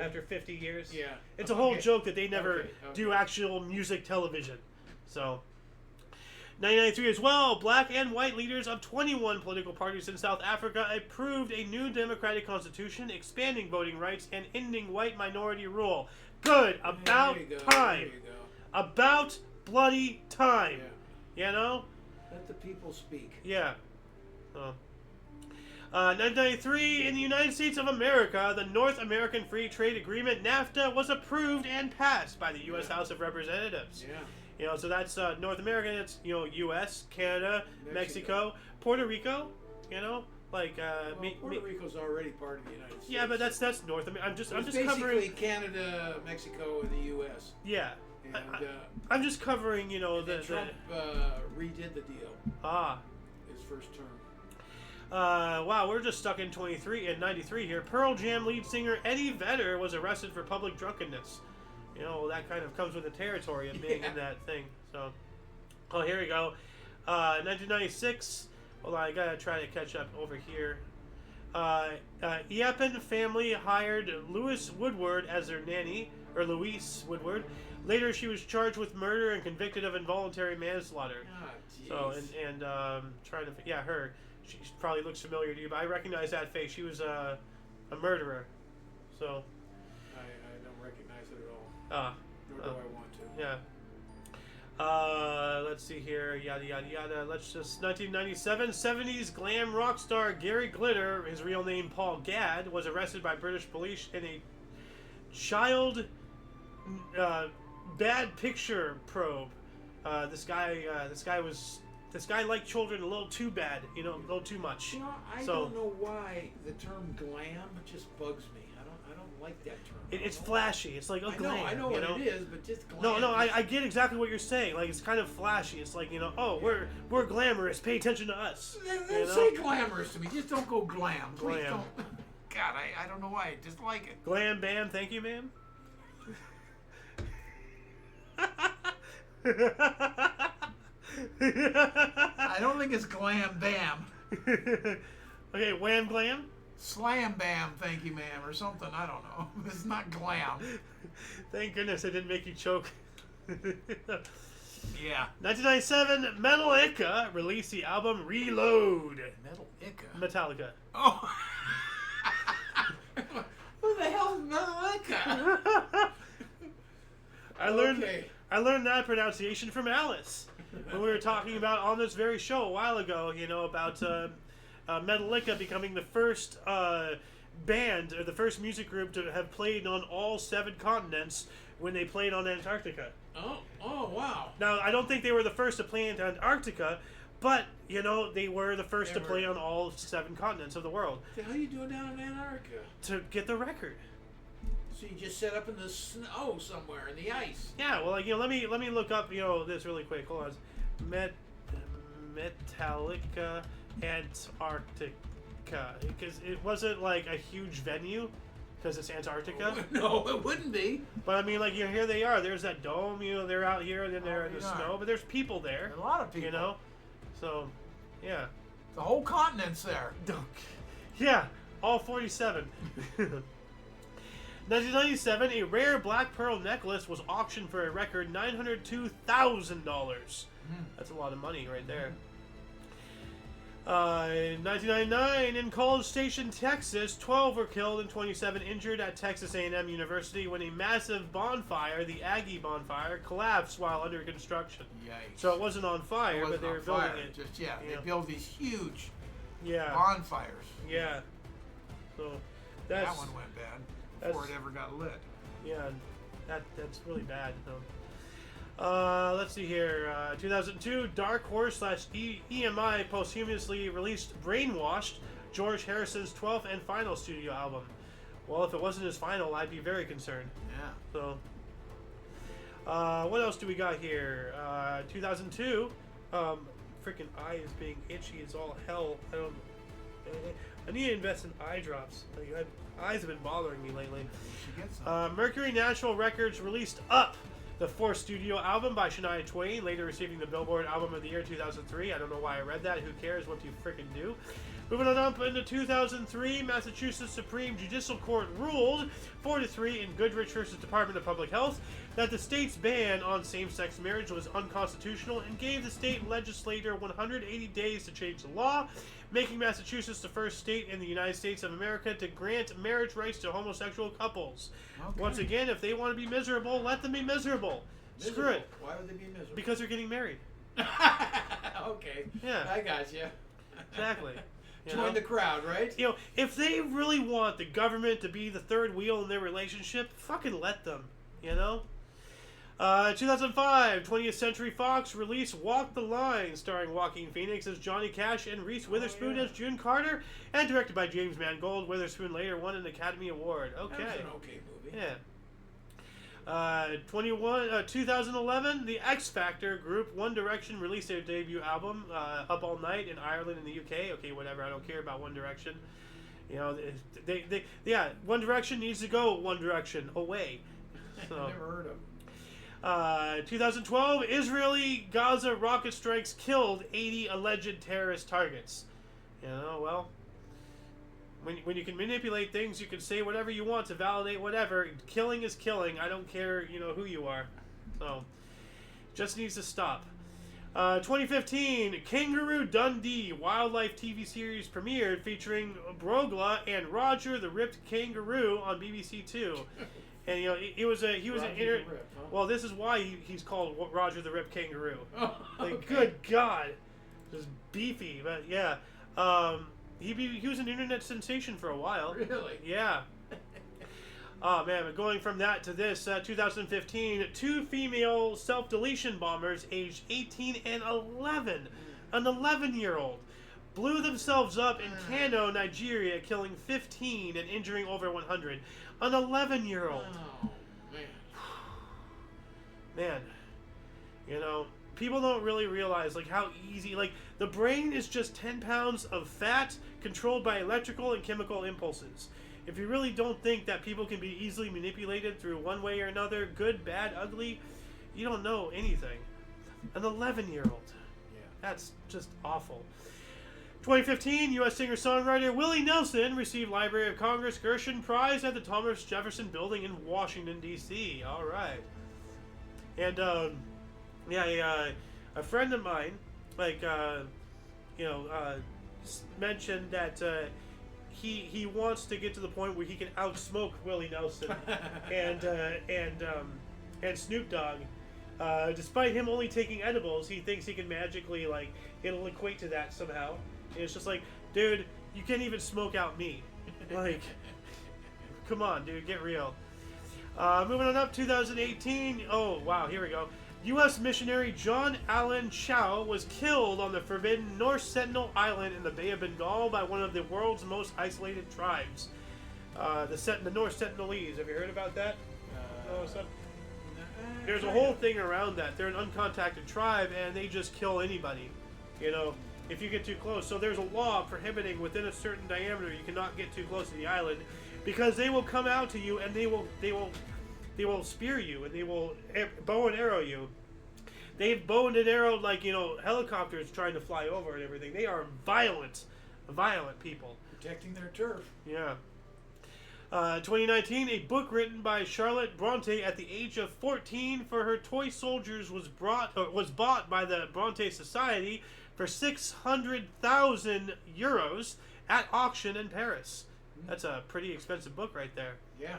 S1: After 50 years.
S4: Yeah.
S1: It's a whole joke that they never do actual music television. So, 1993 as well, black and white leaders of 21 political parties in South Africa approved a new democratic constitution, expanding voting rights and ending white minority rule. Good. About time. About bloody time.
S4: Yeah. Let the people speak.
S1: Yeah. 1993, in the United States of America, the North American Free Trade Agreement, NAFTA, was approved and passed by the U.S. House of Representatives.
S4: Yeah.
S1: So that's North America. It's U.S., Canada, Mexico, Puerto Rico.
S4: Puerto Rico's already part of the United States.
S1: Yeah, but that's North America. I'm just
S4: basically
S1: covering
S4: Canada, Mexico, and the U.S.
S1: Yeah.
S4: And
S1: I'm just covering,
S4: Trump redid the deal. His first term.
S1: Wow, we're just stuck in 93 here. Pearl Jam lead singer Eddie Vedder was arrested for public drunkenness. That kind of comes with the territory of being in that thing. So, here we go. 1996. Hold on, I gotta try to catch up over here. Eapin family hired Louise Woodward as their nanny, or Louise Woodward. Later, she was charged with murder and convicted of involuntary manslaughter. So, and trying to, her. She probably looks familiar to you, but I recognize that face. She was a murderer. So.
S4: I don't recognize it at all. Nor do I want to.
S1: Yeah. Let's see here. Yada, yada, yada. Let's just. 1997, 70s glam rock star Gary Glitter, his real name Paul Gadd, was arrested by British police in a child bad picture probe. This guy liked children a little too bad, a little too much.
S4: I don't know why the term glam just bugs me. I don't like that term.
S1: It's flashy. It's like glam.
S4: I know what it is, but just glam.
S1: No, I get exactly what you're saying. Like, it's kind of flashy. It's like, we're glamorous. Pay attention to us.
S4: Then say glamorous to me. Just don't go glam. Please don't. God, I don't know why. I just like it.
S1: Glam bam. Thank you, ma'am.
S4: I don't think it's glam bam.
S1: Okay, wham glam?
S4: Slam bam, thank you ma'am, or something, I don't know. It's not glam.
S1: Thank goodness I didn't make you choke.
S4: Yeah.
S1: 1997, Metallica released the album Reload. Metallica.
S4: Oh. Who the hell's Metallica?
S1: I learned that pronunciation from Alice. When we were talking about on this very show a while ago, about Metallica becoming the first band or the first music group to have played on all 7 continents when they played on Antarctica.
S4: Oh, wow.
S1: Now, I don't think they were the first to play in Antarctica, but, they were the first to play on all 7 continents of the world.
S4: What the hell are you doing down in Antarctica?
S1: To get the record.
S4: So you just set up in the snow somewhere, in the ice.
S1: Yeah, well, let me look up, this really quick. Hold on. Metallica Antarctica, because it wasn't like a huge venue, because it's Antarctica.
S4: No, it wouldn't be.
S1: But I mean, like, here they are. There's that dome. You know, they're out here, and then they're in the snow. But there's people there.
S4: A lot of people.
S1: You know, so yeah.
S4: The whole continent's there.
S1: Yeah, all 47. 1997, a rare black pearl necklace was auctioned for a record $902,000. That's a lot of money right there. 1999, in College Station, Texas, 12 were killed and 27 injured at Texas A&M University when a massive bonfire, the Aggie bonfire, collapsed while under construction.
S4: Yikes.
S1: So it wasn't on fire, but they were building it.
S4: Just, they build these huge bonfires.
S1: Yeah. So
S4: that one went bad before it ever got lit.
S1: Yeah, that's really bad. Let's see here. 2002, Dark Horse / EMI posthumously released Brainwashed, George Harrison's 12th and final studio album. Well, if it wasn't his final, I'd be very concerned.
S4: Yeah.
S1: So, what else do we got here? 2002, freaking eye is being itchy as all hell. I need to invest in eye drops. Like, eyes have been bothering me lately. Mercury National Records released Up, the fourth studio album by Shania Twain, later receiving the Billboard Album of the Year 2003. I don't know why I read that. Who cares what you freaking do? Moving on up into 2003, Massachusetts Supreme Judicial Court ruled 4-3 in Goodrich versus Department of Public Health that the state's ban on same-sex marriage was unconstitutional and gave the state legislature 180 days to change the law, making Massachusetts the first state in the United States of America to grant marriage rights to homosexual couples. Okay. Once again, if they want to be miserable, let them be miserable. Screw it.
S4: Why would they be miserable?
S1: Because they're getting married.
S4: Okay.
S1: Yeah.
S4: I got you.
S1: Exactly.
S4: Join the crowd, right?
S1: You know, if they really want the government to be the third wheel in their relationship, fucking let them. You know? 2005, 20th Century Fox released Walk the Line, starring Joaquin Phoenix as Johnny Cash and Reese Witherspoon as June Carter, and directed by James Mangold. Witherspoon later won an Academy Award. Okay.
S4: That was an okay movie.
S1: Yeah. 2011, the X Factor group One Direction released their debut album, Up All Night, in Ireland and the UK. Okay, whatever. I don't care about One Direction. You know, One Direction needs to go One Direction away. So.
S4: Never heard of them.
S1: 2012, Israeli Gaza rocket strikes killed 80 alleged terrorist targets. You know, well, when you can manipulate things, you can say whatever you want to validate whatever. Killing is killing. I don't care, you know, who you are. So, just needs to stop. 2015, Kangaroo Dundee wildlife TV series premiered featuring Brogla and Roger the Ripped Kangaroo on BBC Two. And you know, well, this is why he's called Roger the Ripped Kangaroo.
S4: Oh, okay.
S1: Like, good God, just beefy, but yeah. He was an internet sensation for a while.
S4: Really?
S1: Yeah. Oh man, but going from that to this, 2015, two female self-deletion bombers aged 18 and 11, an 11-year-old, blew themselves up in Kano, Nigeria, killing 15 and injuring over 100. An 11-year-old.
S4: Oh, man.
S1: Man, you know, people don't really realize, like, how easy, like, the brain is just 10 pounds of fat controlled by electrical and chemical impulses. If you really don't think that people can be easily manipulated through one way or another, good, bad, ugly, you don't know anything. An 11-year-old.
S4: Yeah.
S1: That's just awful. 2015, U.S. singer-songwriter Willie Nelson received Library of Congress Gershon Prize at the Thomas Jefferson Building in Washington, D.C. All right. And, a friend of mine, mentioned that he wants to get to the point where he can outsmoke Willie Nelson and Snoop Dogg. Despite him only taking edibles, he thinks he can magically, like, it'll equate to that somehow. And it's just like, dude, you can't even smoke out me. Like, come on, dude, get real. Moving on up, 2018. Oh, wow, here we go. U.S. missionary John Allen Chau was killed on the forbidden North Sentinel Island in the Bay of Bengal by one of the world's most isolated tribes. The North Sentinelese. Have you heard about that? There's a whole thing around that. They're an uncontacted tribe, and they just kill anybody, you know, if you get too close. So there's a law prohibiting within a certain diameter you cannot get too close to the island. because they will come out to you and they will spear you and they will bow and arrow you. They've bowed and arrowed like, helicopters trying to fly over and everything. They are violent people.
S4: Protecting their turf.
S1: Yeah. 2019, a book written by Charlotte Bronte at the age of 14 for her toy soldiers was bought by the Bronte Society for 600,000 euros at auction in Paris. That's a pretty expensive book right there.
S4: Yeah.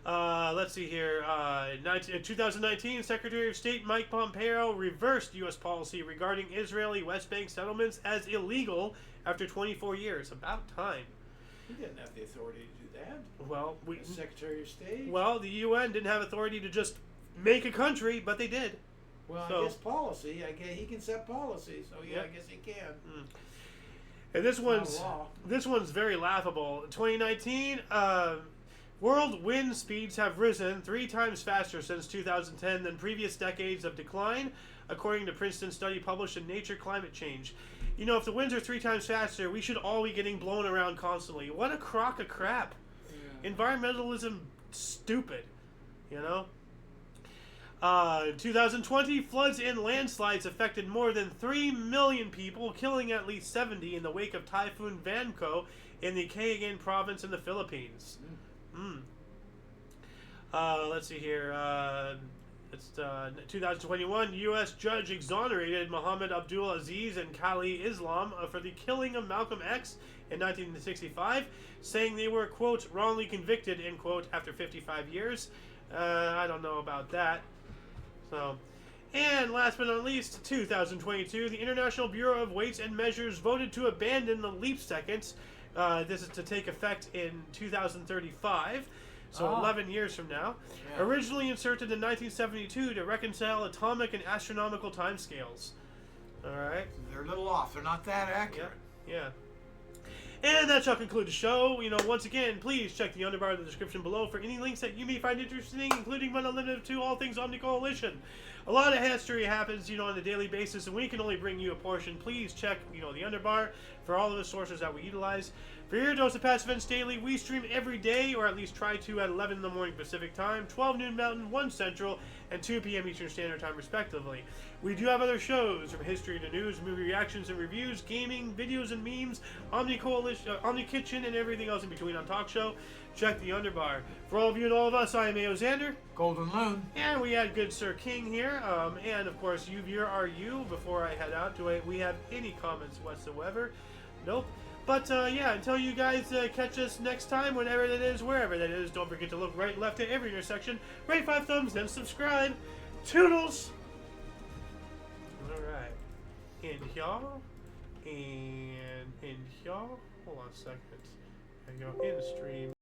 S1: Let's see here. In 2019, Secretary of State Mike Pompeo reversed U.S. policy regarding Israeli West Bank settlements as illegal after 24 years. About time.
S4: He didn't have the authority to do that.
S1: Well,
S4: As Secretary of State.
S1: Well, the UN didn't have authority to just make a country, but they did.
S4: Well,
S1: so,
S4: I guess policy. I guess he can set policy, so yeah,
S1: Yep.
S4: I guess he can.
S1: And this one's very laughable. 2019, world wind speeds have risen 3 times faster since 2010 than previous decades of decline, according to Princeton study published in Nature Climate Change. If the winds are 3 times faster, we should all be getting blown around constantly. What a crock of crap.
S4: Yeah.
S1: Environmentalism, stupid. 2020, floods and landslides affected more than 3 million people, killing at least 70 in the wake of Typhoon Vanco in the Cagayan province in the Philippines. Let's see here. It's 2021. U.S. judge exonerated Muhammad Abdul Aziz and Khalid Islam for the killing of Malcolm X in 1965, saying they were, quote, wrongly convicted, end quote, after 55 years. I don't know about that. And last but not least, 2022, the International Bureau of Weights and Measures voted to abandon the leap seconds. This is to take effect in 2035. So 11 years from now.
S4: Yeah.
S1: Originally inserted in 1972 to reconcile atomic and astronomical timescales. All right.
S4: They're a little off. They're not that accurate.
S1: Yeah. And that shall conclude the show. Once again, please check the underbar of the description below for any links that you may find interesting, including but not limited to all things Omni Coalition. A lot of history happens, on a daily basis, and we can only bring you a portion. Please check, the underbar for all of the sources that we utilize. For your dose of past events daily, we stream every day, or at least try to, at 11 in the morning Pacific Time, 12 noon Mountain, 1 Central, and 2 p.m. Eastern Standard Time, respectively. We do have other shows, from history to news, movie reactions and reviews, gaming, videos and memes, Omni Coalition, Omni Kitchen, and everything else in between on Talk Show. Check the underbar. For all of you and all of us, I am A.O. Xander.
S4: Golden Loon.
S1: And we had good Sir King here. And, of course, you viewer are you. Before I head out, do we have any comments whatsoever? Nope. But, until you guys catch us next time, whenever that is, wherever that is, don't forget to look right and left at every intersection, rate 5 thumbs, then subscribe. Toodles! Alright. And y'all, hold on a second. I go in stream.